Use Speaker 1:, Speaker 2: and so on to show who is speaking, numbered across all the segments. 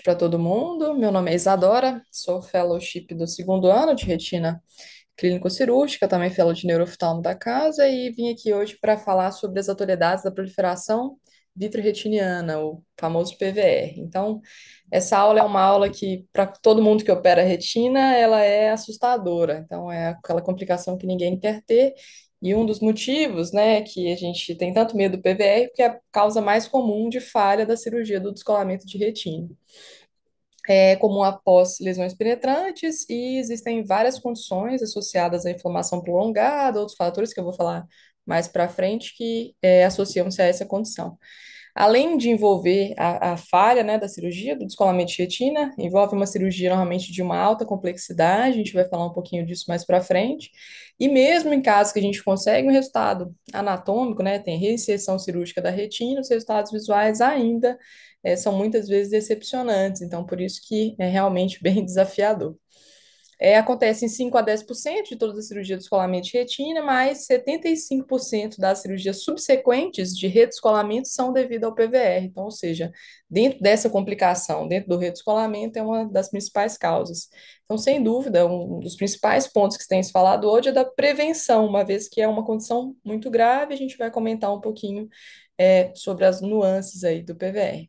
Speaker 1: Para todo mundo. Meu nome é Isadora, sou fellowship do segundo ano de retina clínico-cirúrgica, também fellow de neurooftalmo da casa, e vim aqui hoje para falar sobre as autoridades da proliferação vitreoretiniana, o famoso PVR. Então, essa aula é uma aula que, para todo mundo que opera retina, ela é assustadora. Então, é aquela complicação que ninguém quer ter. E um dos motivos, né, que a gente tem tanto medo do PVR, porque é a causa mais comum de falha da cirurgia do descolamento de retina. É comum após lesões penetrantes e existem várias condições associadas à inflamação prolongada, outros fatores que eu vou falar mais para frente que associam-se a essa condição. Além de envolver a falha, né, da cirurgia, do descolamento de retina, envolve uma cirurgia normalmente de uma alta complexidade, a gente vai falar um pouquinho disso mais para frente, e mesmo em casos que a gente consegue um resultado anatômico, né, tem reinserção cirúrgica da retina, os resultados visuais ainda são muitas vezes decepcionantes, então por isso que é realmente bem desafiador. Acontece em 5 a 10% de todas as cirurgias de descolamento de retina, mas 75% das cirurgias subsequentes de redescolamento são devido ao PVR. Então, ou seja, dentro dessa complicação, dentro do redescolamento, é uma das principais causas. Então, sem dúvida, um dos principais pontos que tem se falado hoje é da prevenção, uma vez que é uma condição muito grave, a gente vai comentar um pouquinho sobre as nuances aí do PVR.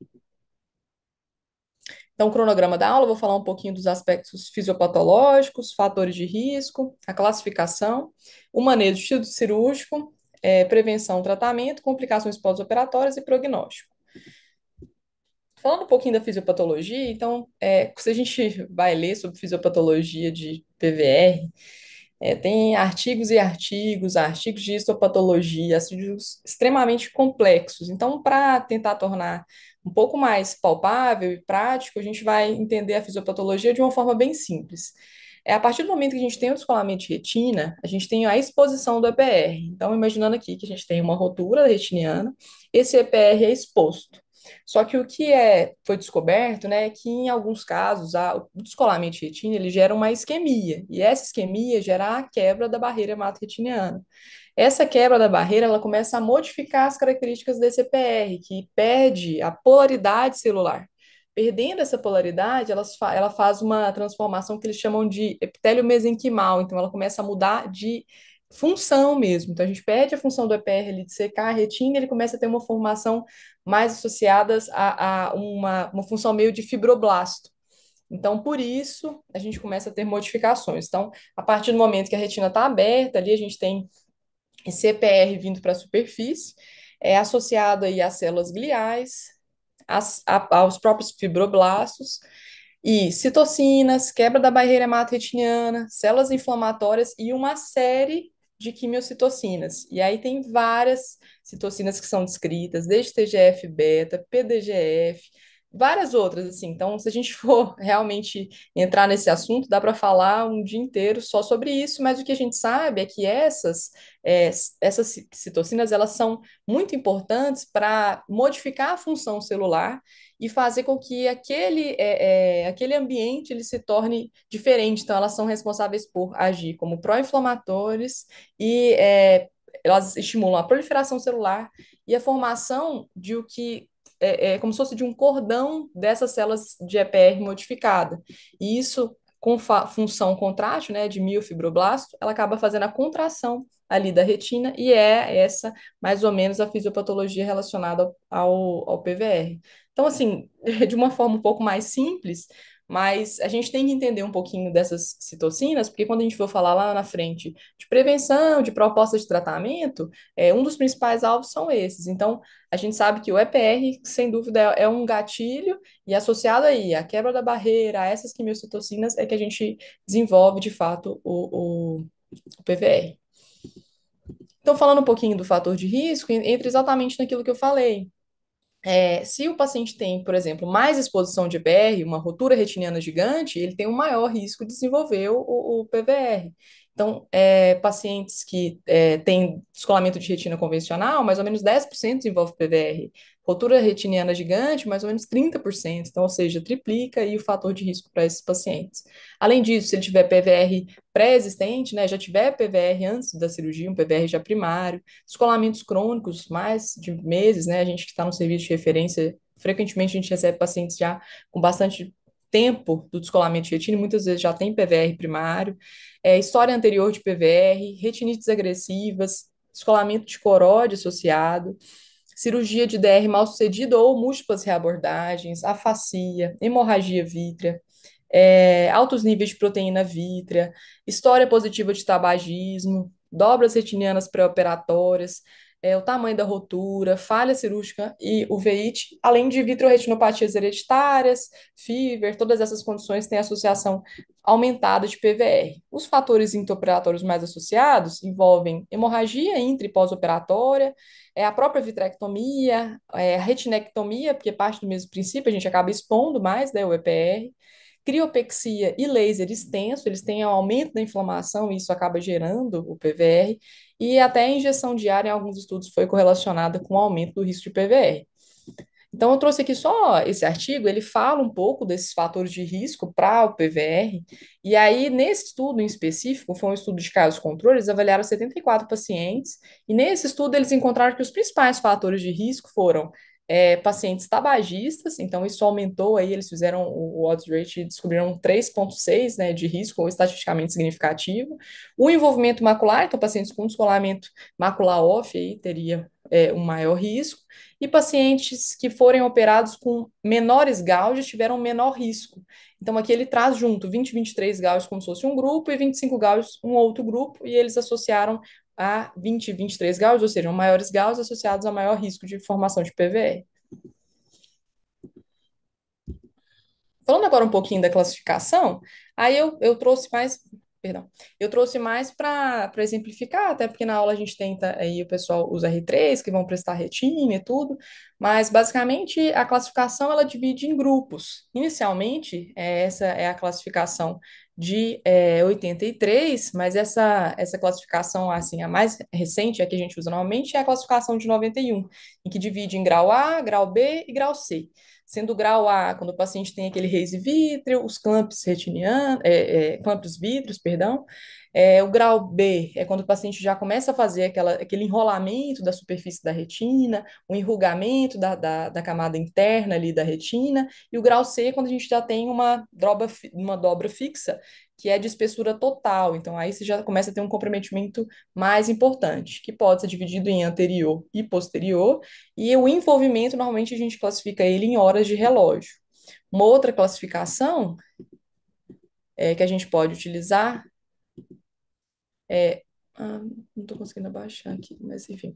Speaker 1: Então, o cronograma da aula, eu vou falar um pouquinho dos aspectos fisiopatológicos, fatores de risco, a classificação, o manejo cirúrgico, prevenção, tratamento, complicações pós-operatórias e prognóstico. Falando um pouquinho da fisiopatologia, então, se a gente vai ler sobre fisiopatologia de PVR, tem artigos e artigos, artigos de histopatologia, artigos extremamente complexos. Então, para tentar tornar um pouco mais palpável e prático, a gente vai entender a fisiopatologia de uma forma bem simples. A partir do momento que a gente tem o descolamento de retina, a gente tem a exposição do EPR. Então, imaginando aqui que a gente tem uma rotura retiniana, esse EPR é exposto. Só que o que foi descoberto, né, é que em alguns casos o descolamento de retina ele gera uma isquemia, e essa isquemia gera a quebra da barreira hemato-retiniana. Essa quebra da barreira, ela começa a modificar as características desse EPR, que perde a polaridade celular. Perdendo essa polaridade, ela faz uma transformação que eles chamam de epitélio mesenquimal, então ela começa a mudar de função mesmo. Então a gente perde a função do EPR ali de secar a retina, e ele começa a ter uma formação mais associadas a uma função meio de fibroblasto. Então, por isso, a gente começa a ter modificações. Então, a partir do momento que a retina está aberta, ali a gente tem esse EPR vindo para a superfície, associado aí às células gliais, aos próprios fibroblastos, e citocinas, quebra da barreira hemato-retiniana, células inflamatórias e uma série de quimiocitocinas. E aí tem várias citocinas que são descritas, desde TGF-beta, PDGF, várias outras, assim. Então, se a gente for realmente entrar nesse assunto, dá para falar um dia inteiro só sobre isso, mas o que a gente sabe é que é, essas citocinas, elas são muito importantes para modificar a função celular e fazer com que aquele ambiente ele se torne diferente. Então, elas são responsáveis por agir como pró-inflamatores e elas estimulam a proliferação celular e a formação de o que como se fosse de um cordão dessas células de EPR modificada. E isso, com função contrátil, né, de miofibroblasto, ela acaba fazendo a contração ali da retina, e é essa, mais ou menos, a fisiopatologia relacionada ao PVR. Então, assim, de uma forma um pouco mais simples, mas a gente tem que entender um pouquinho dessas citocinas, porque quando a gente for falar lá na frente de prevenção, de proposta de tratamento, um dos principais alvos são esses. Então, a gente sabe que o EPR, sem dúvida, é um gatilho, e associado aí à quebra da barreira, a essas quimiocitocinas, é que a gente desenvolve, de fato, o PVR. Então, falando um pouquinho do fator de risco, entra exatamente naquilo que eu falei. Se o paciente tem, por exemplo, mais exposição de EPR, uma rotura retiniana gigante, ele tem um maior risco de desenvolver o PVR. Então, pacientes que têm descolamento de retina convencional, mais ou menos 10% desenvolve PVR. Rotura retiniana gigante, mais ou menos 30%. Então, ou seja, triplica aí o fator de risco para esses pacientes. Além disso, se ele tiver PVR pré-existente, né, já tiver PVR antes da cirurgia, um PVR já primário, descolamentos crônicos, mais de meses, né? A gente que está no serviço de referência Frequentemente a gente recebe pacientes já com bastante tempo do descolamento de retina, e muitas vezes já tem PVR primário, história anterior de PVR, retinites agressivas, descolamento de coróide associado, cirurgia de DR mal sucedida ou múltiplas reabordagens, afasia, hemorragia vítrea, altos níveis de proteína vítrea, história positiva de tabagismo, dobras retinianas pré-operatórias, o tamanho da rotura, falha cirúrgica e uveíte, além de vitreoretinopatias hereditárias, FIVER, todas essas condições têm associação aumentada de PVR. Os fatores intraoperatórios mais associados envolvem hemorragia intra e pós-operatória, a própria vitrectomia, a retinectomia, porque parte do mesmo princípio, a gente acaba expondo mais, né, o EPR, criopexia e laser extenso, eles têm um aumento da inflamação e isso acaba gerando o PVR, e até a injeção diária em alguns estudos foi correlacionada com o aumento do risco de PVR. Então, eu trouxe aqui só esse artigo, ele fala um pouco desses fatores de risco para o PVR, e aí, nesse estudo em específico, foi um estudo de casos controle, eles avaliaram 74 pacientes, e nesse estudo eles encontraram que os principais fatores de risco foram pacientes tabagistas, então isso aumentou aí, eles fizeram o odds rate e descobriram 3,6, né, de risco, ou estatisticamente significativo. O envolvimento macular, então pacientes com descolamento macular off aí teria um maior risco, e pacientes que forem operados com menores gauges tiveram menor risco. Então, aqui ele traz junto 20 23 gauges como se fosse um grupo e 25 gauges um outro grupo, e eles associaram a 20 e 23 gauges, ou seja, maiores gauges associados a maior risco de formação de PVR. Falando agora um pouquinho da classificação, aí eu trouxe mais, perdão, eu trouxe mais para exemplificar, até porque na aula a gente tenta, aí o pessoal usa R3, que vão prestar retina e tudo, mas basicamente a classificação ela divide em grupos. Inicialmente, essa é a classificação de 83, mas essa classificação, assim, a mais recente, a que a gente usa normalmente, é a classificação de 91, em que divide em grau A, grau B e grau C. Sendo o grau A, quando o paciente tem aquele haze vítreo, os clamps retinianos, clamps vítreos, perdão. O grau B é quando o paciente já começa a fazer aquele enrolamento da superfície da retina, o enrugamento da camada interna ali da retina. E o grau C é quando a gente já tem uma dobra fixa, que é de espessura total. Então, aí você já começa a ter um comprometimento mais importante, que pode ser dividido em anterior e posterior, e o envolvimento, normalmente, a gente classifica ele em horas de relógio. Uma outra classificação que a gente pode utilizar é. Não estou conseguindo abaixar aqui, mas enfim.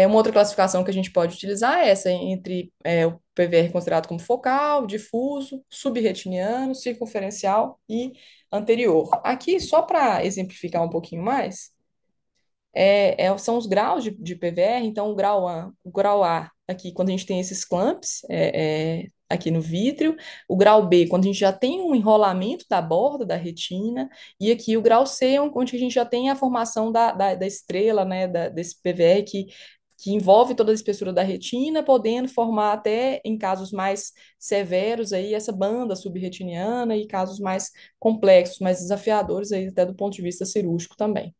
Speaker 1: Uma outra classificação que a gente pode utilizar é essa entre o PVR considerado como focal, difuso, subretiniano, circunferencial e anterior. Aqui, só para exemplificar um pouquinho mais, são os graus de PVR, então o grau A, aqui, quando a gente tem esses clamps, aqui no vítreo, o grau B, quando a gente já tem um enrolamento da borda da retina, e aqui o grau C, onde a gente já tem a formação da estrela, né, desse PVR que envolve toda a espessura da retina, podendo formar até, em casos mais severos, aí, essa banda subretiniana e casos mais complexos, mais desafiadores, aí, até do ponto de vista cirúrgico também.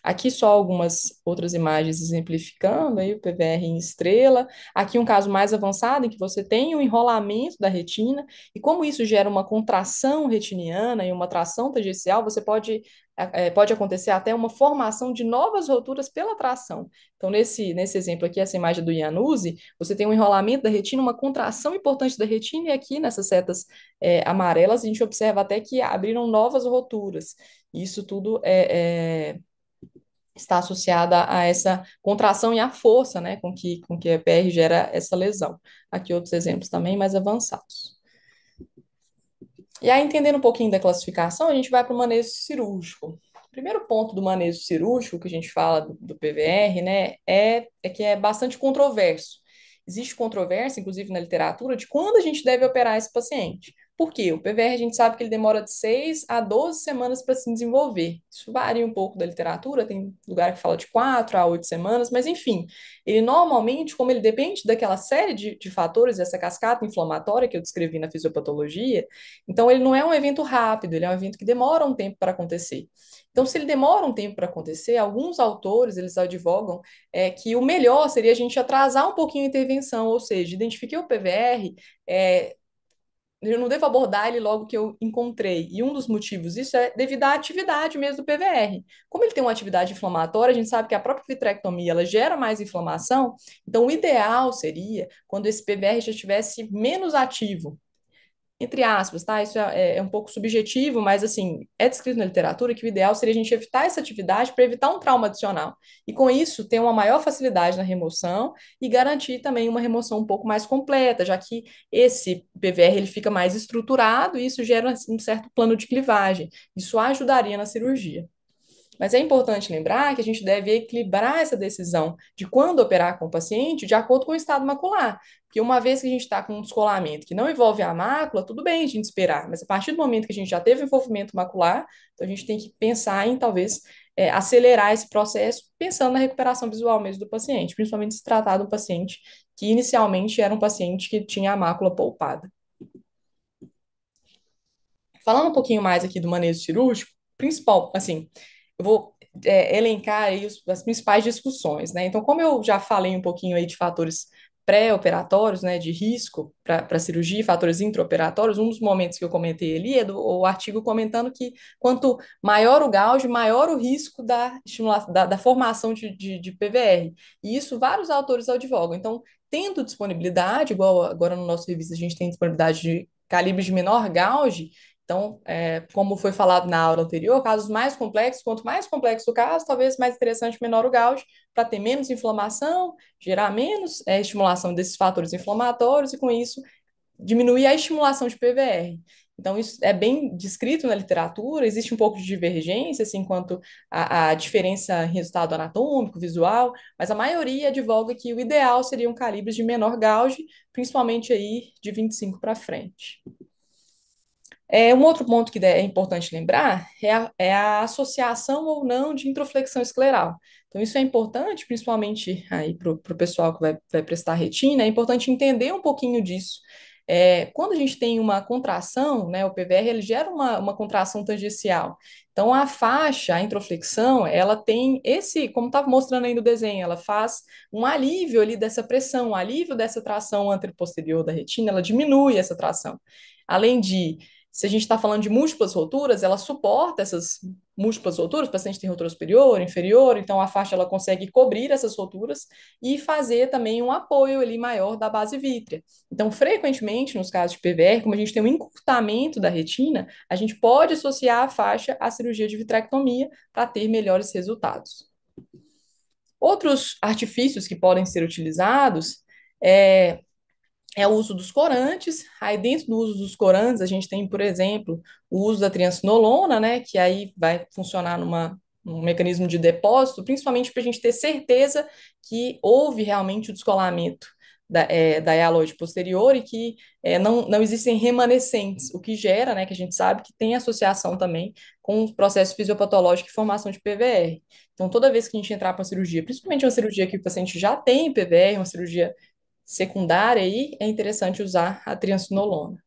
Speaker 1: Aqui só algumas outras imagens exemplificando aí o PVR em estrela. Aqui um caso mais avançado em que você tem o enrolamento da retina e como isso gera uma contração retiniana e uma tração tangencial, você pode acontecer até uma formação de novas roturas pela tração. Então, nesse exemplo aqui, essa imagem do Januzzi, você tem um enrolamento da retina, uma contração importante da retina, e aqui nessas setas amarelas a gente observa até que abriram novas roturas. Isso tudo está associada a essa contração e à força, né, com que a EPR gera essa lesão. Aqui outros exemplos também mais avançados. E aí, entendendo um pouquinho da classificação, a gente vai para o manejo cirúrgico. O primeiro ponto do manejo cirúrgico que a gente fala do PVR, né, é que é bastante controverso. Existe controvérsia, inclusive na literatura, de quando a gente deve operar esse paciente. Por quê? O PVR a gente sabe que ele demora de 6 a 12 semanas para se desenvolver. Isso varia um pouco da literatura, tem lugar que fala de 4 a 8 semanas, mas enfim, ele normalmente, como ele depende daquela série de fatores, essa cascata inflamatória que eu descrevi na fisiopatologia, então ele não é um evento rápido, ele é um evento que demora um tempo para acontecer. Então, se ele demora um tempo para acontecer, alguns autores, eles advogam que o melhor seria a gente atrasar um pouquinho a intervenção, ou seja, identifiquei o PVR, é, eu não devo abordar ele logo que eu encontrei. E um dos motivos disso é devido à atividade mesmo do PVR. Como ele tem uma atividade inflamatória, a gente sabe que a própria vitrectomia ela gera mais inflamação, então o ideal seria quando esse PVR já estivesse menos ativo, entre aspas, tá? Isso é um pouco subjetivo, mas assim, é descrito na literatura que o ideal seria a gente evitar essa atividade para evitar um trauma adicional. E com isso, ter uma maior facilidade na remoção e garantir também uma remoção um pouco mais completa, já que esse PVR ele fica mais estruturado e isso gera assim, um certo plano de clivagem. Isso ajudaria na cirurgia. Mas é importante lembrar que a gente deve equilibrar essa decisão de quando operar com o paciente de acordo com o estado macular. Porque uma vez que a gente está com um descolamento que não envolve a mácula, tudo bem a gente esperar, mas a partir do momento que a gente já teve envolvimento macular, então a gente tem que pensar em talvez acelerar esse processo, pensando na recuperação visual mesmo do paciente, principalmente se tratar de um paciente que inicialmente era um paciente que tinha a mácula poupada. Falando um pouquinho mais aqui do manejo cirúrgico, principal, assim, eu vou elencar aí as principais discussões, né? Então, como eu já falei um pouquinho aí de fatores pré-operatórios, né, de risco para a cirurgia, fatores intraoperatórios, um dos momentos que eu comentei ali é o artigo comentando que quanto maior o gauge, maior o risco da formação de PVR. E isso vários autores advogam. Então, tendo disponibilidade, igual agora no nosso revista a gente tem disponibilidade de calibres de menor gauge, então, como foi falado na aula anterior, casos mais complexos, quanto mais complexo o caso, talvez mais interessante menor o gauge, para ter menos inflamação, gerar menos estimulação desses fatores inflamatórios e, com isso, diminuir a estimulação de PVR. Então, isso é bem descrito na literatura, existe um pouco de divergência, assim, quanto à diferença em resultado anatômico, visual, mas a maioria advoga que o ideal seriam calibres de menor gauge, principalmente aí de 25 para frente. Um outro ponto que é importante lembrar é a associação ou não de introflexão escleral. Então, isso é importante, principalmente aí para o pessoal que vai prestar retina, é importante entender um pouquinho disso. Quando a gente tem uma contração, né, o PVR ele gera uma contração tangencial. Então, a faixa, a introflexão, ela tem esse, como estava mostrando aí no desenho, ela faz um alívio ali dessa pressão, um alívio dessa tração anteroposterior da retina, ela diminui essa tração. Além de se a gente está falando de múltiplas roturas, ela suporta essas múltiplas roturas, o paciente tem rotura superior, inferior, então a faixa ela consegue cobrir essas roturas e fazer também um apoio ali maior da base vítrea. Então, frequentemente, nos casos de PVR, como a gente tem um encurtamento da retina, a gente pode associar a faixa à cirurgia de vitrectomia para ter melhores resultados. Outros artifícios que podem ser utilizados é o uso dos corantes. Aí, dentro do uso dos corantes, a gente tem, por exemplo, o uso da triancinolona, né, que aí vai funcionar num mecanismo de depósito, principalmente para a gente ter certeza que houve realmente o descolamento da hialoide posterior e que não existem remanescentes, o que gera, né, que a gente sabe que tem associação também com o processo fisiopatológico e formação de PVR. Então, toda vez que a gente entrar para uma cirurgia, principalmente uma cirurgia que o paciente já tem PVR, uma cirurgia secundária, aí é interessante usar a triancinolona.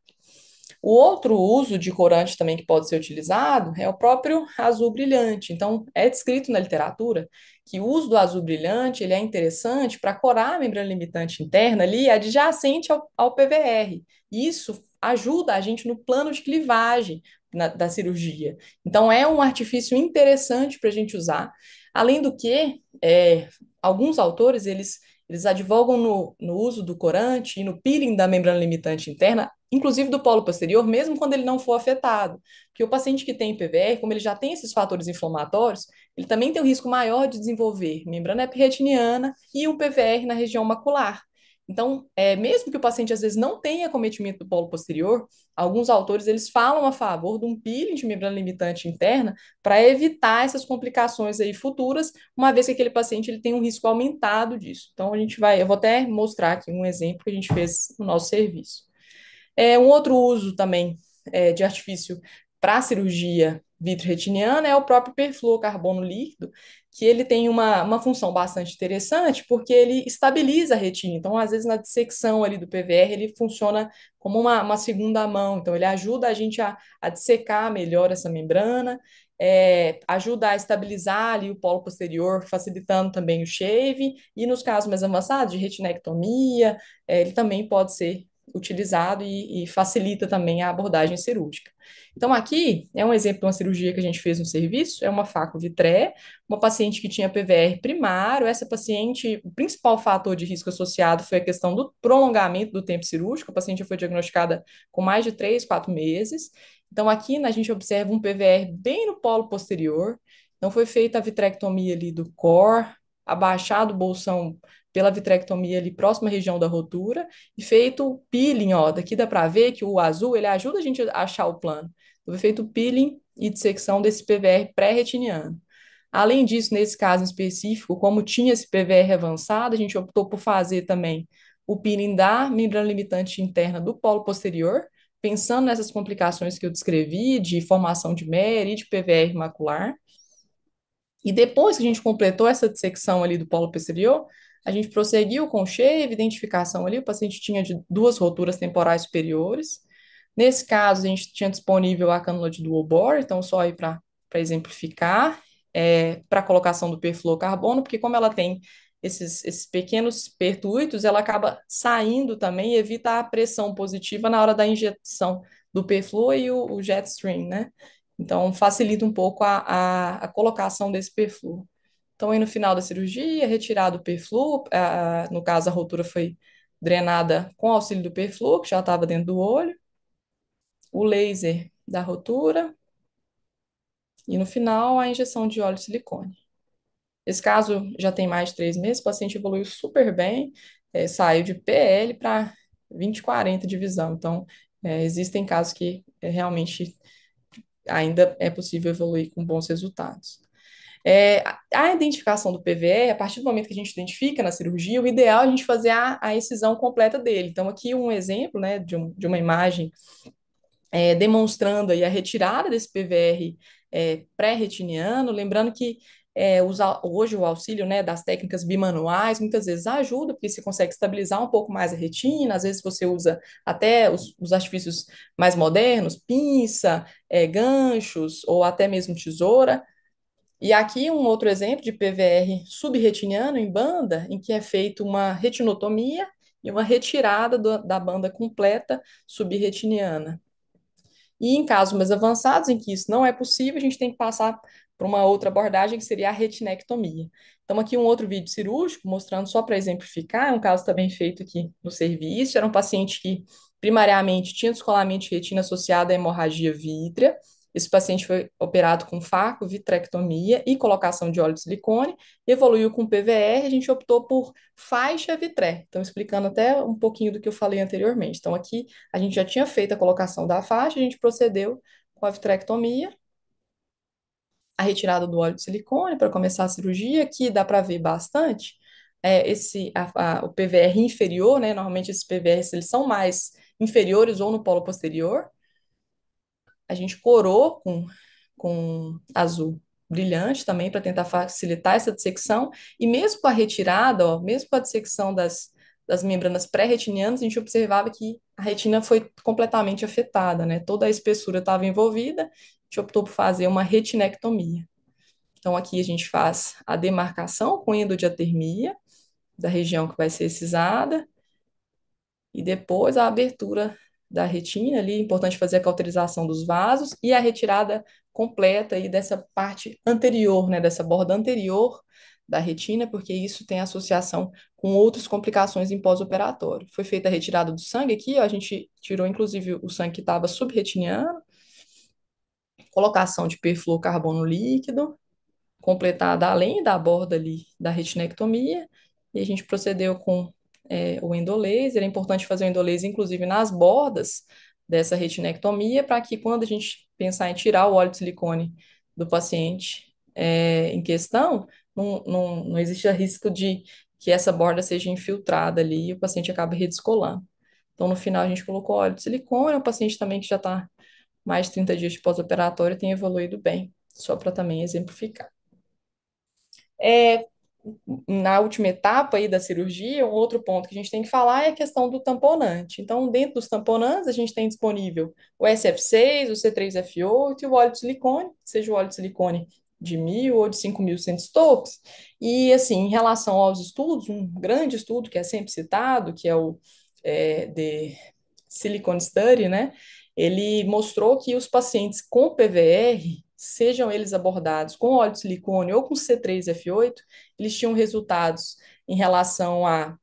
Speaker 1: O outro uso de corante também que pode ser utilizado é o próprio azul brilhante. Então, é descrito na literatura que o uso do azul brilhante ele é interessante para corar a membrana limitante interna ali adjacente ao PVR. Isso ajuda a gente no plano de clivagem da cirurgia. Então, é um artifício interessante para a gente usar. Além do que, alguns autores, eles advogam no uso do corante e no peeling da membrana limitante interna, inclusive do polo posterior, mesmo quando ele não for afetado. Porque o paciente que tem PVR, como ele já tem esses fatores inflamatórios, ele também tem um risco maior de desenvolver membrana epirretiniana e um PVR na região macular. Então, mesmo que o paciente às vezes não tenha acometimento do polo posterior, alguns autores eles falam a favor de um peeling de membrana limitante interna para evitar essas complicações aí futuras, uma vez que aquele paciente ele tem um risco aumentado disso. Então, eu vou até mostrar aqui um exemplo que a gente fez no nosso serviço. Um outro uso também de artifício para cirurgia vitreoretiniana é o próprio perfluorocarbono líquido, que ele tem uma função bastante interessante, porque ele estabiliza a retina. Então, às vezes, na dissecção ali do PVR, ele funciona como uma segunda mão. Então, ele ajuda a gente a dissecar melhor essa membrana, ajuda a estabilizar ali o polo posterior, facilitando também o shave. E nos casos mais avançados, de retinectomia, ele também pode ser utilizado e facilita também a abordagem cirúrgica. Então, aqui é um exemplo de uma cirurgia que a gente fez no serviço, é uma faco-vitré, uma paciente que tinha PVR primário. Essa paciente, o principal fator de risco associado foi a questão do prolongamento do tempo cirúrgico. A paciente foi diagnosticada com mais de 3, 4 meses. Então, aqui a gente observa um PVR bem no polo posterior. Então, foi feita a vitrectomia ali do core, abaixado o bolsão pela vitrectomia ali próxima à região da rotura e feito o peeling, ó, daqui dá para ver que o azul, ele ajuda a gente a achar o plano. Então, foi feito o peeling e dissecção desse PVR pré-retiniano. Além disso, nesse caso específico, como tinha esse PVR avançado, a gente optou por fazer também o peeling da membrana limitante interna do polo posterior, pensando nessas complicações que eu descrevi, de formação de MER e de PVR macular. E depois que a gente completou essa dissecção ali do polo posterior, a gente prosseguiu com o shave, identificação ali, o paciente tinha de 2 roturas temporais superiores. Nesse caso, a gente tinha disponível a cânula de dual bore, então só aí para exemplificar, para colocação do perfluorocarbono, porque como ela tem esses pequenos pertuitos, ela acaba saindo também e evita a pressão positiva na hora da injeção do perfluoro e o jet stream, né? Então, facilita um pouco a colocação desse perfluoro. Então, aí no final da cirurgia, retirado o perfluoro, no caso, a rotura foi drenada com auxílio do perfluoro, que já estava dentro do olho, o laser da rotura e, no final, a injeção de óleo de silicone. Esse caso já tem mais de 3 meses, o paciente evoluiu super bem, saiu de PL para 20/40 de visão. Então, existem casos que realmente ainda é possível evoluir com bons resultados. A identificação do PVR, a partir do momento que a gente identifica na cirurgia, o ideal é a gente fazer a excisão completa dele. Então, aqui um exemplo, né, de uma imagem demonstrando aí a retirada desse PVR pré-retiniano, lembrando que hoje o auxílio, né, das técnicas bimanuais muitas vezes ajuda, porque você consegue estabilizar um pouco mais a retina, às vezes você usa até os artifícios mais modernos, pinça, ganchos ou até mesmo tesoura. E aqui um outro exemplo de PVR subretiniano em banda, em que é feita uma retinotomia e uma retirada da banda completa subretiniana. E em casos mais avançados, em que isso não é possível, a gente tem que passar para uma outra abordagem, que seria a retinectomia. Então, aqui um outro vídeo cirúrgico, mostrando só para exemplificar, é um caso também feito aqui no serviço, era um paciente que, primariamente, tinha descolamento de retina associado à hemorragia vítrea. Esse paciente foi operado com faco, vitrectomia e colocação de óleo de silicone, evoluiu com PVR, a gente optou por faixa vitré. Então, explicando até um pouquinho do que eu falei anteriormente. Então, aqui a gente já tinha feito a colocação da faixa, a gente procedeu com a vitrectomia, a retirada do óleo de silicone para começar a cirurgia, que dá para ver bastante. O PVR inferior, né? Normalmente esses PVRs eles são mais inferiores ou no polo posterior. A gente corou com azul brilhante também para tentar facilitar essa dissecção. E mesmo com a retirada, ó, mesmo com a dissecção das membranas pré-retinianas, a gente observava que a retina foi completamente afetada, né? Toda a espessura estava envolvida, a gente optou por fazer uma retinectomia. Então, aqui a gente faz a demarcação com endodiatermia da região que vai ser excisada, e depois a abertura da retina ali, é importante fazer a cauterização dos vasos e a retirada completa aí dessa parte anterior, né, dessa borda anterior da retina, porque isso tem associação com outras complicações em pós-operatório. Foi feita a retirada do sangue aqui, ó, a gente tirou inclusive o sangue que estava subretiniano, colocação de perfluorocarbono líquido, completada além da borda ali da retinectomia, e a gente procedeu com o endolaser. É importante fazer o endolaser, inclusive, nas bordas dessa retinectomia, para que quando a gente pensar em tirar o óleo de silicone do paciente em questão, não existe risco de que essa borda seja infiltrada ali e o paciente acabe redescolando. Então, no final, a gente colocou óleo de silicone, o paciente também que já está mais de 30 dias de pós-operatório tem evoluído bem, só para também exemplificar. É, na última etapa aí da cirurgia, um outro ponto que a gente tem que falar é a questão do tamponante. Então, dentro dos tamponantes, a gente tem disponível o SF6, o C3F8 e o óleo de silicone, seja o óleo de silicone de 1.000 ou de 5.000 centistocos. E, assim, em relação aos estudos, um grande estudo que é sempre citado, que é o de Silicone Study, né? Ele mostrou que os pacientes com PVR, sejam eles abordados com óleo de silicone ou com C3F8, eles tinham resultados em relação a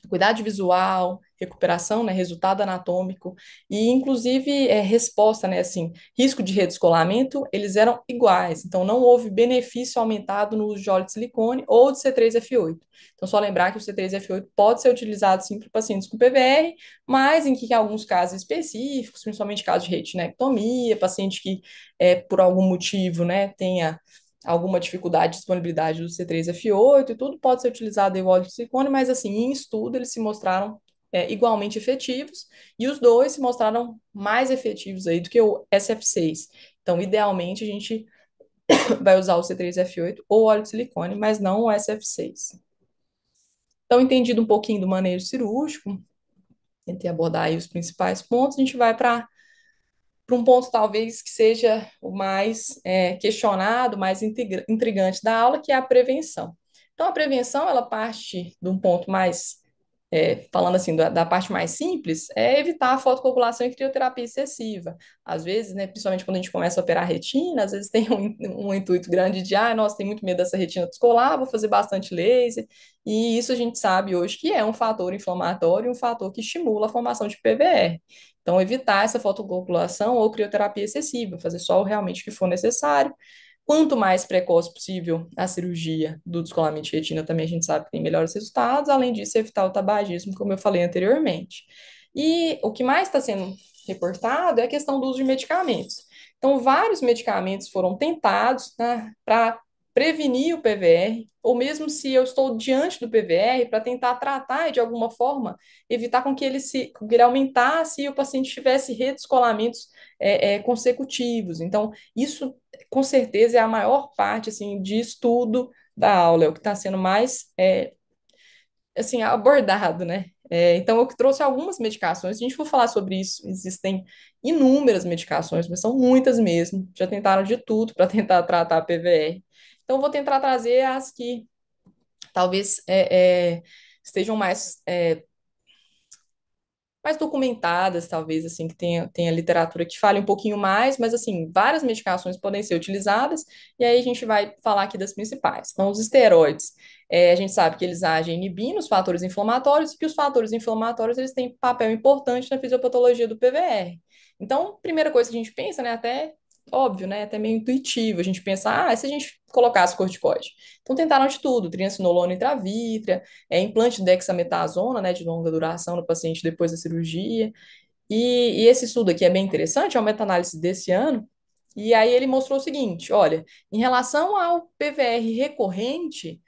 Speaker 1: cuidado visual, recuperação, né, resultado anatômico e inclusive resposta, né, assim, risco de redescolamento, eles eram iguais. Então não houve benefício aumentado no uso de óleo de silicone ou de C3F8. Então só lembrar que o C3F8 pode ser utilizado sim para pacientes com PVR, mas em alguns casos específicos, principalmente casos de retinectomia, paciente que por algum motivo, né, tenha alguma dificuldade de disponibilidade do C3F8 e tudo pode ser utilizado em óleo de silicone, mas assim, em estudo eles se mostraram igualmente efetivos e os dois se mostraram mais efetivos aí do que o SF6. Então, idealmente, a gente vai usar o C3F8 ou óleo de silicone, mas não o SF6. Então, entendido um pouquinho do manejo cirúrgico, tentei abordar aí os principais pontos, a gente vai para um ponto talvez que seja o mais questionado, mais intrigante da aula, que é a prevenção. Então, a prevenção, ela parte de um ponto mais, falando assim, da parte mais simples, é evitar a fotocoagulação e crioterapia excessiva. Às vezes, né, principalmente quando a gente começa a operar a retina, às vezes tem um intuito grande de, nossa, tem muito medo dessa retina descolar, vou fazer bastante laser, e isso a gente sabe hoje que é um fator inflamatório, um fator que estimula a formação de PVR. Então, evitar essa fotocoagulação ou crioterapia excessiva, fazer só realmente o que for necessário. Quanto mais precoce possível a cirurgia do descolamento de retina, também a gente sabe que tem melhores resultados, além disso, evitar o tabagismo, como eu falei anteriormente. E o que mais está sendo reportado é a questão do uso de medicamentos. Então, vários medicamentos foram tentados, né, para prevenir o PVR, ou mesmo se eu estou diante do PVR, para tentar tratar e, de alguma forma, evitar com que ele aumentasse e o paciente tivesse redescolamentos consecutivos. Então, isso com certeza é a maior parte assim de estudo da aula, é o que está sendo mais assim abordado, né? Então eu trouxe algumas medicações. Se a gente for falar sobre isso, existem inúmeras medicações, mas são muitas mesmo. Já tentaram de tudo para tentar tratar a PVR. Então eu vou tentar trazer as que talvez estejam mais documentadas, talvez, assim, que tenha literatura que fale um pouquinho mais, mas, assim, várias medicações podem ser utilizadas, e aí a gente vai falar aqui das principais. Então, os esteroides, a gente sabe que eles agem inibindo os fatores inflamatórios, e que os fatores inflamatórios, eles têm papel importante na fisiopatologia do PVR. Então, primeira coisa que a gente pensa, né, até óbvio, né, até meio intuitivo, a gente pensa, e se a gente colocasse corticoide? Então, tentaram de tudo, triancinolona intravítrea, implante de dexametasona, né, de longa duração no paciente depois da cirurgia. E esse estudo aqui é bem interessante, é uma meta-análise desse ano, e aí ele mostrou o seguinte, olha, em relação ao PVR recorrente,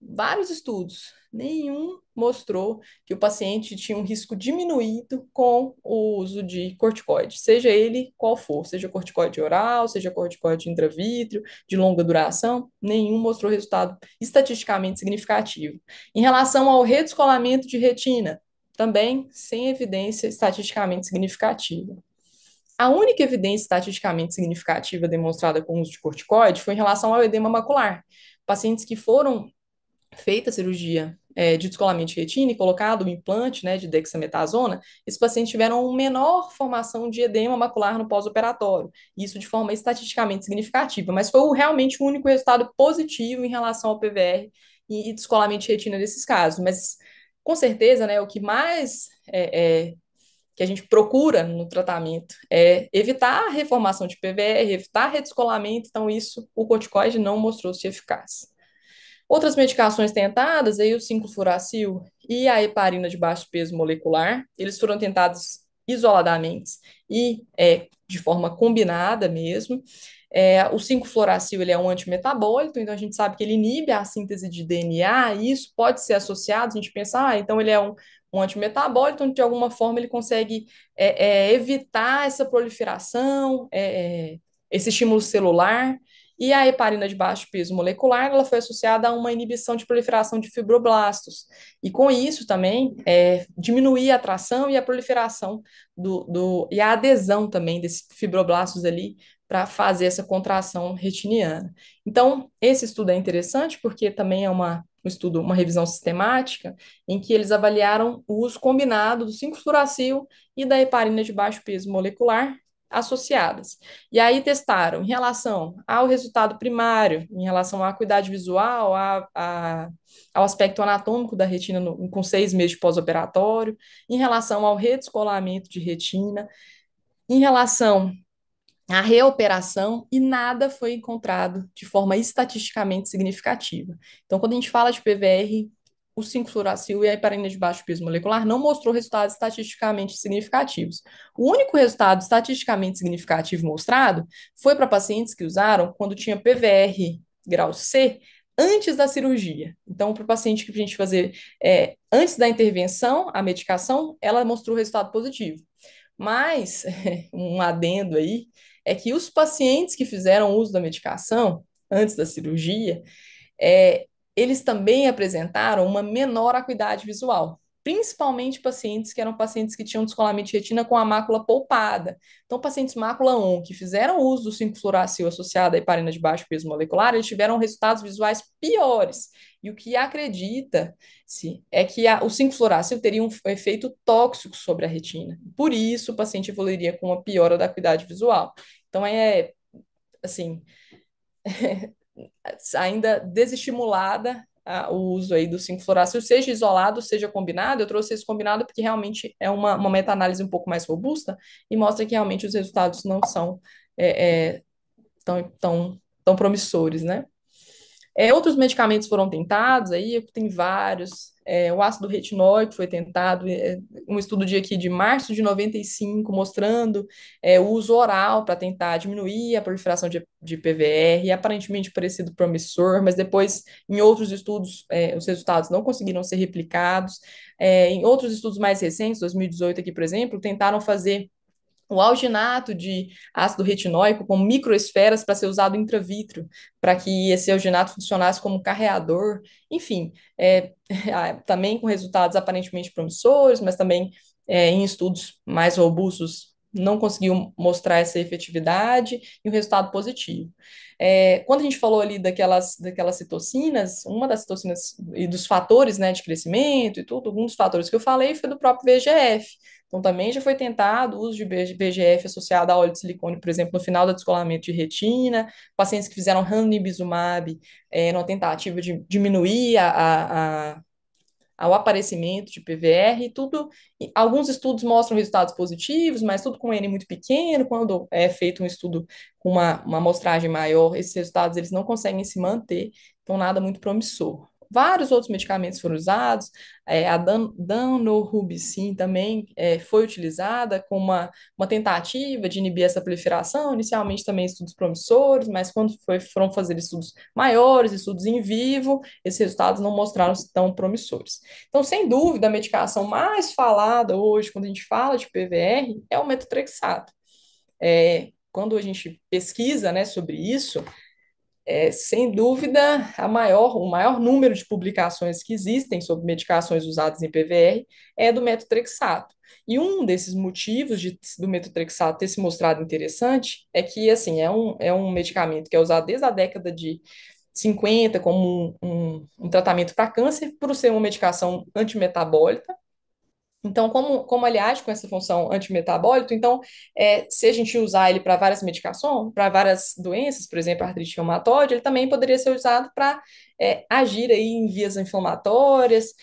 Speaker 1: vários estudos, nenhum mostrou que o paciente tinha um risco diminuído com o uso de corticoide, seja ele qual for, seja corticoide oral, seja corticoide intravítrea, de longa duração, nenhum mostrou resultado estatisticamente significativo. Em relação ao redescolamento de retina, também sem evidência estatisticamente significativa. A única evidência estatisticamente significativa demonstrada com o uso de corticoide foi em relação ao edema macular. Pacientes que foram feita a cirurgia de descolamento de retina e colocado o implante, né, de dexametasona, esses pacientes tiveram uma menor formação de edema macular no pós-operatório, isso de forma estatisticamente significativa, mas foi realmente o único resultado positivo em relação ao PVR e descolamento de retina nesses casos, mas com certeza, né, o que mais que a gente procura no tratamento é evitar a reformação de PVR, evitar redescolamento, então isso o corticoide não mostrou-se eficaz. Outras medicações tentadas, aí o 5-fluoracil e a heparina de baixo peso molecular, eles foram tentados isoladamente e de forma combinada mesmo. O 5-fluoracil ele é um antimetabólito, então a gente sabe que ele inibe a síntese de DNA, e isso pode ser associado, a gente pensa, então ele é um um antimetabólito, onde de alguma forma ele consegue evitar essa proliferação, esse estímulo celular. E a heparina de baixo peso molecular, ela foi associada a uma inibição de proliferação de fibroblastos. E com isso também diminuir a atração e a proliferação e a adesão também desses fibroblastos ali para fazer essa contração retiniana. Então, esse estudo é interessante porque também é um estudo, uma revisão sistemática, em que eles avaliaram o uso combinado do 5-fluoracil e da heparina de baixo peso molecular associadas. E aí testaram em relação ao resultado primário, em relação à acuidade visual, ao aspecto anatômico da retina com 6 meses de pós-operatório, em relação ao redescolamento de retina, em relação à reoperação, e nada foi encontrado de forma estatisticamente significativa. Então, quando a gente fala de PVR, o 5-fluoracil e a heparina de baixo peso molecular não mostrou resultados estatisticamente significativos. O único resultado estatisticamente significativo mostrado foi para pacientes que usaram quando tinha PVR grau C antes da cirurgia. Então, para o paciente que a gente fazer antes da intervenção, a medicação, ela mostrou resultado positivo. Mas, um adendo aí, é que os pacientes que fizeram uso da medicação antes da cirurgia, é, eles também apresentaram uma menor acuidade visual, principalmente pacientes que eram pacientes que tinham descolamento de retina com a mácula poupada. Então, pacientes mácula 1 que fizeram uso do 5-fluoracil associado à heparina de baixo peso molecular, eles tiveram resultados visuais piores. E o que acredita-se é que o 5-fluoracil teria um efeito tóxico sobre a retina. Por isso, o paciente evoluiria com uma piora da acuidade visual. Então, assim, ainda desestimulada o uso aí do 5-fluoracil, seja isolado, seja combinado. Eu trouxe esse combinado porque realmente é uma meta-análise um pouco mais robusta e mostra que realmente os resultados não são tão promissores, né? Outros medicamentos foram tentados, aí tem vários. O ácido retinóico foi tentado, um estudo de março de 95, mostrando o uso oral para tentar diminuir a proliferação de PVR, aparentemente parecido promissor, mas depois, em outros estudos, os resultados não conseguiram ser replicados. Em outros estudos mais recentes, 2018 aqui, por exemplo, tentaram fazer o alginato de ácido retinóico com microesferas para ser usado intravítrio, para que esse alginato funcionasse como carreador, enfim, também com resultados aparentemente promissores, mas também em estudos mais robustos não conseguiu mostrar essa efetividade e um resultado positivo. Quando a gente falou ali daquelas citocinas, uma das citocinas e dos fatores, né, de crescimento e tudo, um dos fatores que eu falei foi do próprio VEGF. Então, também já foi tentado o uso de VEGF associado a óleo de silicone, por exemplo, no final do descolamento de retina, pacientes que fizeram ranibizumab, numa tentativa de diminuir ao aparecimento de PVR, alguns estudos mostram resultados positivos, mas tudo com N muito pequeno. Quando é feito um estudo com uma amostragem maior, esses resultados eles não conseguem se manter, então nada muito promissor. Vários outros medicamentos foram usados, a danorubicin também foi utilizada com uma tentativa de inibir essa proliferação, inicialmente também estudos promissores, mas quando foram fazer estudos maiores, estudos em vivo, esses resultados não mostraram-se tão promissores. Então, sem dúvida, a medicação mais falada hoje, quando a gente fala de PVR, é o metotrexato. Quando a gente pesquisa, né, sobre isso, sem dúvida, o maior número de publicações que existem sobre medicações usadas em PVR é do metotrexato. E um desses motivos do metotrexato ter se mostrado interessante é que, assim, é um medicamento que é usado desde a década de 50 como um tratamento para câncer, por ser uma medicação antimetabólica. Então, como ele age com essa função antimetabólica, então, se a gente usar ele para várias medicações, para várias doenças, por exemplo, a artrite reumatoide, ele também poderia ser usado para agir aí em vias inflamatórias,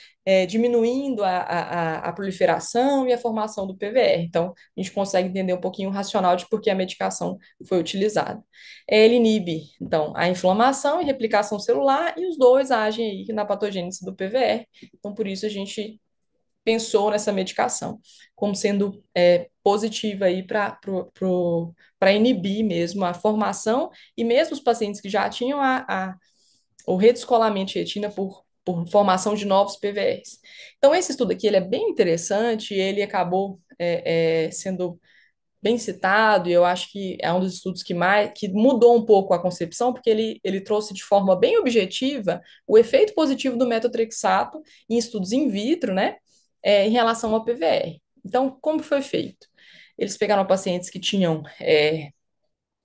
Speaker 1: diminuindo a proliferação e a formação do PVR. Então, a gente consegue entender um pouquinho o racional de por que a medicação foi utilizada. Ele inibe, então, a inflamação e replicação celular, e os dois agem aí na patogênese do PVR. Então, por isso a gente pensou nessa medicação como sendo positiva aí para inibir mesmo a formação, e mesmo os pacientes que já tinham o redescolamento de retina por por formação de novos PVRs. Então, esse estudo aqui ele é bem interessante, ele acabou sendo bem citado, e eu acho que é um dos estudos que mudou um pouco a concepção, porque ele trouxe de forma bem objetiva o efeito positivo do metotrexato em estudos in vitro, né, em relação ao PVR. Então, como foi feito? Eles pegaram pacientes que tinham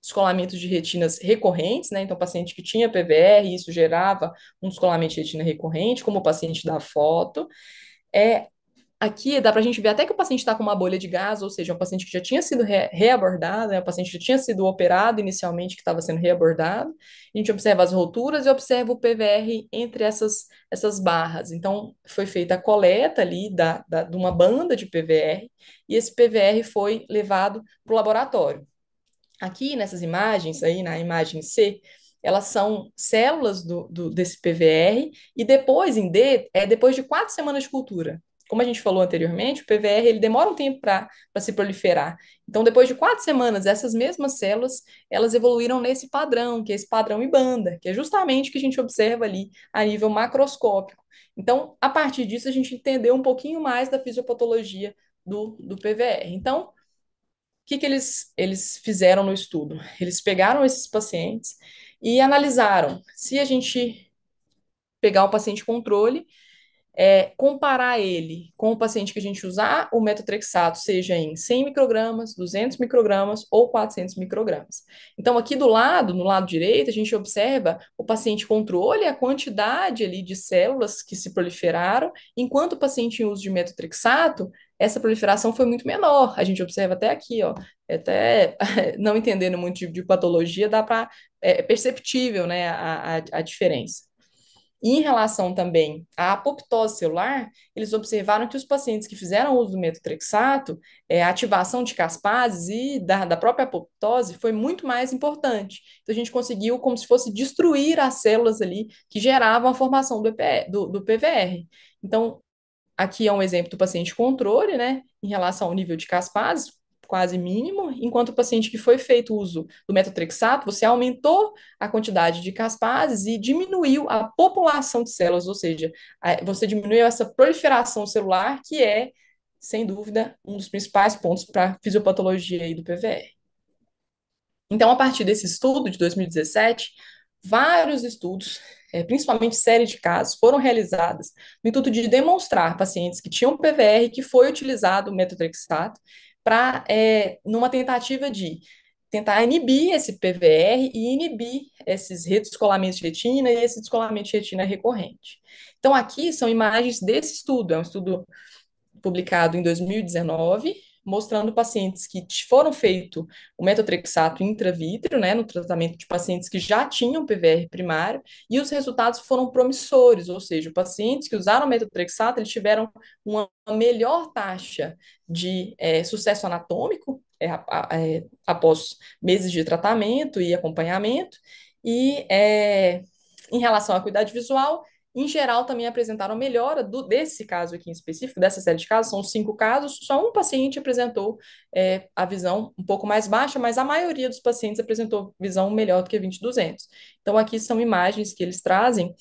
Speaker 1: descolamentos de retinas recorrentes, né? Então, paciente que tinha PVR, isso gerava um descolamento de retina recorrente, como o paciente da foto. É, Aqui dá para a gente ver até que o paciente está com uma bolha de gás, ou seja, um paciente que já tinha sido reabordado, né? O paciente já tinha sido operado inicialmente, que estava sendo reabordado. A gente observa as roturas e observa o PVR entre essas barras. Então, foi feita a coleta ali de uma banda de PVR, e esse PVR foi levado para o laboratório. Aqui nessas imagens, aí na imagem C, elas são células desse PVR, e depois, em D, depois de 4 semanas de cultura. Como a gente falou anteriormente, o PVR ele demora um tempo para se proliferar. Então, depois de 4 semanas, essas mesmas células, elas evoluíram nesse padrão, que é esse padrão Ibanda, que é justamente o que a gente observa ali a nível macroscópico. Então, a partir disso, a gente entendeu um pouquinho mais da fisiopatologia do PVR. Então, que eles fizeram no estudo? Eles pegaram esses pacientes e analisaram se a gente pegar o paciente controle, comparar ele com o paciente que a gente usar o metotrexato, seja em 100 microgramas, 200 microgramas ou 400 microgramas. Então, aqui do lado, no lado direito, a gente observa o paciente controle, a quantidade ali de células que se proliferaram, enquanto o paciente em uso de metotrexato, essa proliferação foi muito menor. A gente observa até aqui, ó, até não entendendo muito de patologia, dá para perceptível, né, a diferença. E em relação também à apoptose celular, eles observaram que os pacientes que fizeram uso do metotrexato, a ativação de caspases e da própria apoptose foi muito mais importante. Então, a gente conseguiu, como se fosse, destruir as células ali que geravam a formação do PVR. Então, aqui é um exemplo do paciente controle, né, em relação ao nível de caspases, quase mínimo, enquanto o paciente que foi feito uso do metotrexato, você aumentou a quantidade de caspases e diminuiu a população de células, ou seja, você diminuiu essa proliferação celular, que é, sem dúvida, um dos principais pontos para a fisiopatologia aí do PVR. Então, a partir desse estudo de 2017, vários estudos, principalmente série de casos, foram realizados no intuito de demonstrar pacientes que tinham PVR que foi utilizado o metotrexato para, numa tentativa de tentar inibir esse PVR e inibir esses redescolamentos de retina e esse descolamento de retina recorrente. Então, aqui são imagens desse estudo, é um estudo publicado em 2019, mostrando pacientes que foram feito o metotrexato intravítreo, né, no tratamento de pacientes que já tinham PVR primário, e os resultados foram promissores, ou seja, pacientes que usaram o metotrexato, eles tiveram uma melhor taxa de sucesso anatômico após meses de tratamento e acompanhamento, e em relação à acuidade visual, em geral, também apresentaram melhora desse caso aqui em específico, dessa série de casos, são 5 casos, só um paciente apresentou a visão um pouco mais baixa, mas a maioria dos pacientes apresentou visão melhor do que 20/200. Então, aqui são imagens que eles trazem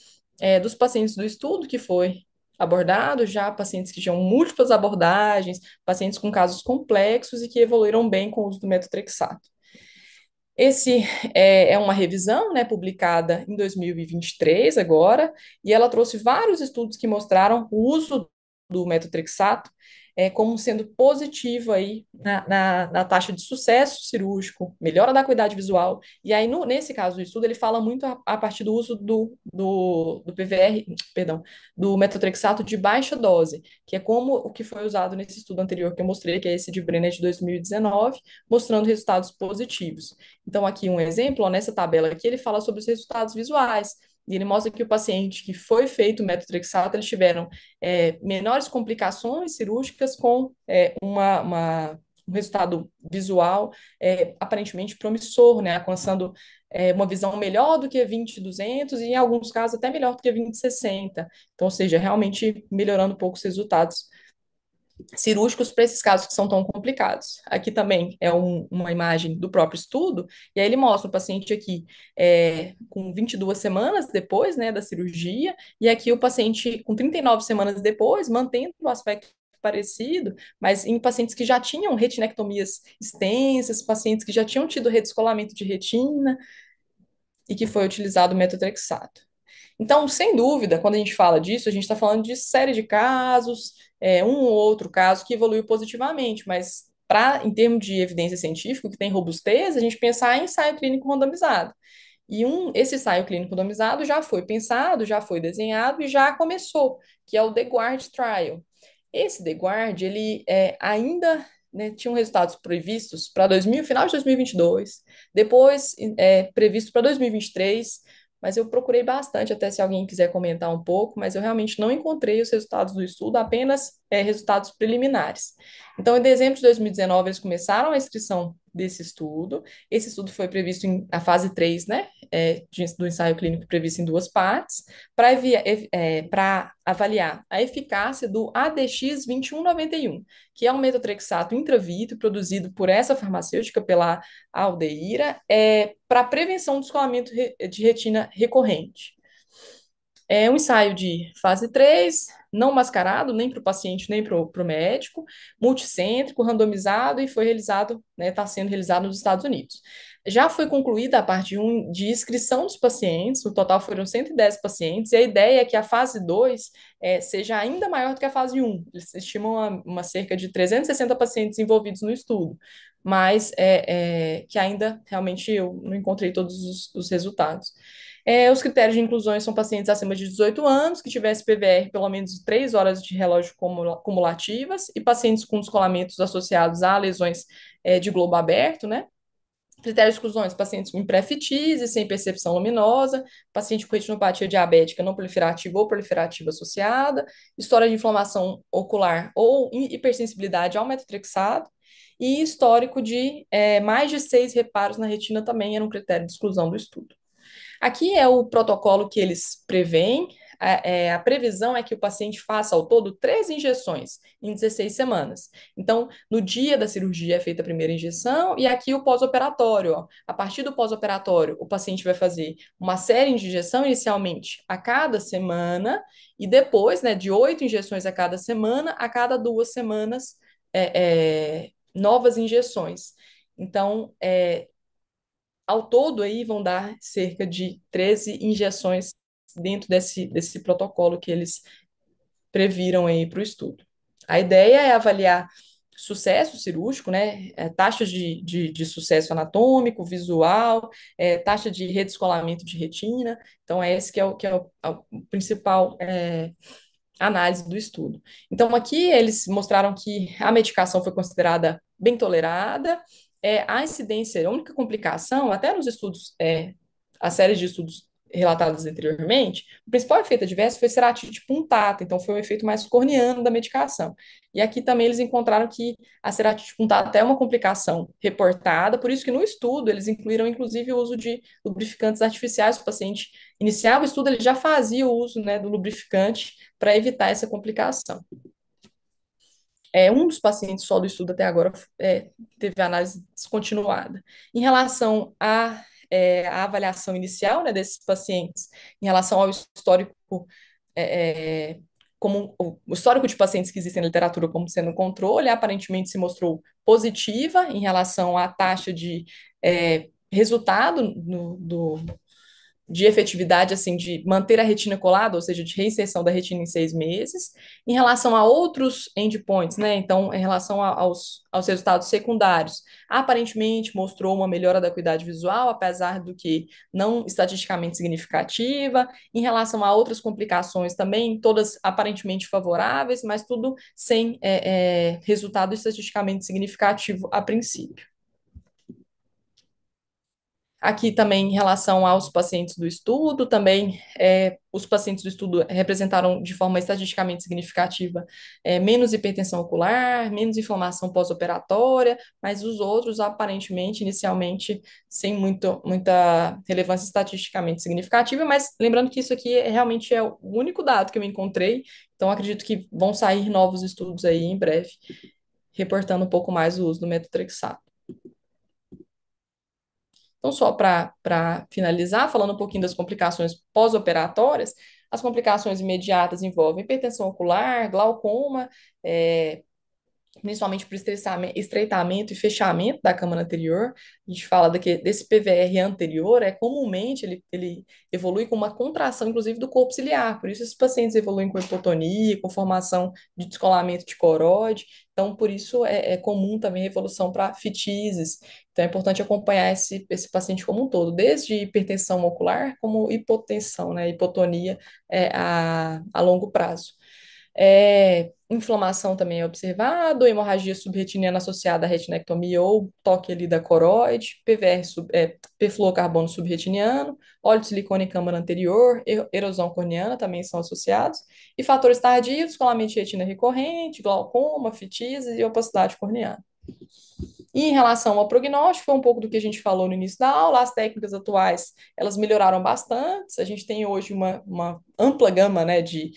Speaker 1: dos pacientes do estudo que foi abordado, já pacientes que tinham múltiplas abordagens, pacientes com casos complexos e que evoluíram bem com o uso do metotrexato. Esse é uma revisão, né, publicada em 2023 agora, e ela trouxe vários estudos que mostraram o uso do metotrexato como sendo positivo aí na taxa de sucesso cirúrgico, melhora da acuidade visual, e aí nesse caso do estudo ele fala muito a partir do uso do PVR, perdão, do metotrexato de baixa dose, que é como o que foi usado nesse estudo anterior que eu mostrei, que é esse de Brenner de 2019, mostrando resultados positivos. Então, aqui um exemplo, ó, nessa tabela aqui, ele fala sobre os resultados visuais. E ele mostra que o paciente que foi feito metotrexato, eles tiveram menores complicações cirúrgicas com um resultado visual aparentemente promissor, né? Alcançando uma visão melhor do que 20/200 e, em alguns casos, até melhor do que 20/60. Então, ou seja, realmente melhorando um pouco os resultados cirúrgicos para esses casos que são tão complicados. Aqui também é uma imagem do próprio estudo, e aí ele mostra o paciente aqui com 22 semanas depois, né, da cirurgia, e aqui o paciente com 39 semanas depois, mantendo o aspecto parecido, mas em pacientes que já tinham retinectomias extensas, pacientes que já tinham tido redescolamento de retina e que foi utilizado o metotrexato. Então, sem dúvida, quando a gente fala disso, a gente está falando de série de casos, um ou outro caso que evoluiu positivamente, mas em termos de evidência científica, que tem robustez, a gente pensar em ensaio clínico randomizado. E esse ensaio clínico randomizado já foi pensado, já foi desenhado e já começou, que é o The Guard Trial. Esse The Guard, ele ainda, né, tinha resultados previstos para final de 2022, depois previsto para 2023, mas eu procurei bastante, até se alguém quiser comentar um pouco, mas eu realmente não encontrei os resultados do estudo, apenas resultados preliminares. Então, em dezembro de 2019, eles começaram a inscrição desse estudo. Esse estudo foi previsto em a fase 3, né, do ensaio clínico previsto em duas partes, para avaliar a eficácia do ADX 2191, que é um metotrexato intravítrea produzido por essa farmacêutica, pela Aldeira, para prevenção do descolamento de retina recorrente. É um ensaio de fase 3, não mascarado, nem para o paciente, nem para o médico, multicêntrico, randomizado e foi realizado, né, está sendo realizado nos Estados Unidos. Já foi concluída a parte 1 de inscrição dos pacientes, o total foram 110 pacientes, e a ideia é que a fase 2 seja ainda maior do que a fase 1. Eles estimam uma cerca de 360 pacientes envolvidos no estudo, mas que ainda realmente eu não encontrei todos os resultados. Os critérios de inclusão são pacientes acima de 18 anos, que tivessem PVR pelo menos 3 horas de relógio cumulativas, e pacientes com descolamentos associados a lesões de globo aberto, né? Critérios de exclusões, pacientes com pré-fitise, sem percepção luminosa, paciente com retinopatia diabética não proliferativa ou proliferativa associada, história de inflamação ocular ou hipersensibilidade ao metotrexato, e histórico de mais de 6 reparos na retina também era um critério de exclusão do estudo. Aqui é o protocolo que eles preveem. A previsão é que o paciente faça ao todo 3 injeções em 16 semanas. Então, no dia da cirurgia é feita a primeira injeção, e aqui o pós-operatório. A partir do pós-operatório, o paciente vai fazer uma série de injeção inicialmente a cada semana, e depois, né, de 8 injeções a cada 2 semanas, novas injeções. Então, ao todo aí vão dar cerca de 13 injeções dentro desse protocolo que eles previram aí para o estudo. A ideia é avaliar sucesso cirúrgico, né? Taxas de sucesso anatômico, visual, taxa de redescolamento de retina. Então, esse que é o principal análise do estudo. Então, aqui eles mostraram que a medicação foi considerada bem tolerada, a incidência, a única complicação, até nos estudos, a série de estudos relatados anteriormente, o principal efeito adverso foi ceratite punctata, então foi um efeito mais corneano da medicação. E aqui também eles encontraram que a ceratite punctata é uma complicação reportada, por isso que no estudo eles incluíram inclusive o uso de lubrificantes artificiais. O paciente iniciava o estudo, ele já fazia o uso, né, do lubrificante para evitar essa complicação. Um dos pacientes só do estudo até agora teve análise descontinuada. Em relação à avaliação inicial, né, desses pacientes, em relação ao histórico, como o histórico de pacientes que existem na literatura como sendo controle, aparentemente se mostrou positiva em relação à taxa de resultado de efetividade, assim, de manter a retina colada, ou seja, de reinserção da retina em 6 meses, em relação a outros endpoints, né? Então, em relação aos resultados secundários, aparentemente mostrou uma melhora da acuidade visual, apesar do que não estatisticamente significativa. Em relação a outras complicações também, todas aparentemente favoráveis, mas tudo sem resultado estatisticamente significativo a princípio. Aqui também, em relação aos pacientes do estudo, também os pacientes do estudo representaram de forma estatisticamente significativa menos hipertensão ocular, menos inflamação pós-operatória, mas os outros, aparentemente, inicialmente, sem muita relevância estatisticamente significativa, mas lembrando que isso aqui realmente é o único dado que eu encontrei, então acredito que vão sair novos estudos aí em breve, reportando um pouco mais o uso do metotrexato. Então, só para finalizar, falando um pouquinho das complicações pós-operatórias, as complicações imediatas envolvem hipertensão ocular, glaucoma, é, principalmente por estreitamento e fechamento da câmara anterior. A gente fala desse PVR anterior, comumente ele evolui com uma contração, inclusive, do corpo ciliar. Por isso, esses pacientes evoluem com hipotonia, com formação de descolamento de coróide. Então, por isso, é comum também a evolução para fitises. Então, é importante acompanhar esse paciente como um todo, desde hipertensão ocular, como hipotensão, né, hipotonia a longo prazo. Inflamação também é observado, hemorragia subretiniana associada à retinectomia ou toque ali da coroide, perfluorocarbono subretiniano, óleo de silicone em câmara anterior, erosão corneana também são associados, e fatores tardios, descolamento de retina recorrente, glaucoma, fitise e opacidade corneana. E em relação ao prognóstico, foi um pouco do que a gente falou no início da aula, as técnicas atuais, elas melhoraram bastante, a gente tem hoje uma ampla gama, né, de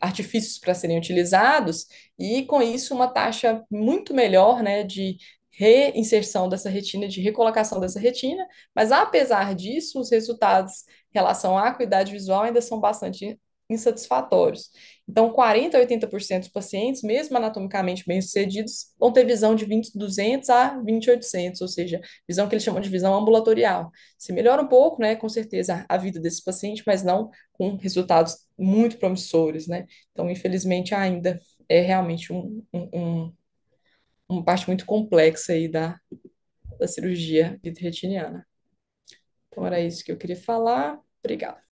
Speaker 1: artifícios para serem utilizados, e com isso uma taxa muito melhor, né, de reinserção dessa retina, de recolocação dessa retina, mas apesar disso, os resultados em relação à acuidade visual ainda são bastante insatisfatórios. Então, 40 a 80% dos pacientes, mesmo anatomicamente bem-sucedidos, vão ter visão de 20/200 a 20/800, ou seja, visão que eles chamam de visão ambulatorial. Se melhora um pouco, né, com certeza, a vida desse paciente, mas não com resultados muito promissores, né? Então, infelizmente, ainda é realmente uma parte muito complexa aí da cirurgia vitreotiniana. Então, era isso que eu queria falar. Obrigada.